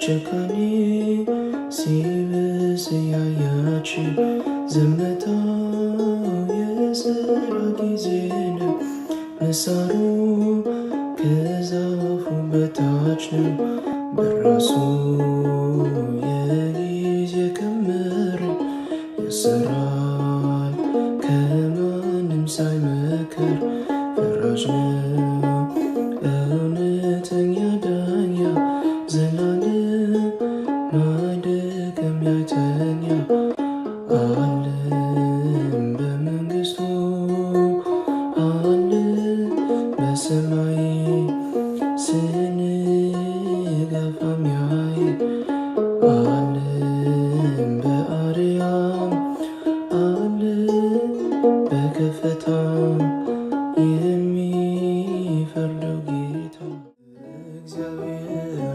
ጭካኔ ሲብስ ያያችሁ ዝምታው የሥራ ጊዜ ነው። ምሳሩ ከዛፉ በታች ነው። በራሱ የጊዜ ክምር ይሰራል ከማንም ሳይመክር። ፈራጅ ነው እውነተኛ ዳኛ ዘላለም ማይደክም ያይተኛ። ዓለም በመንግሥቱ አለ በሰማይ ስንገፋ ሚያይ። ዓለም በአርያም አለ በከፍታ የሚፈርደው ጌታ እግዚአብሔር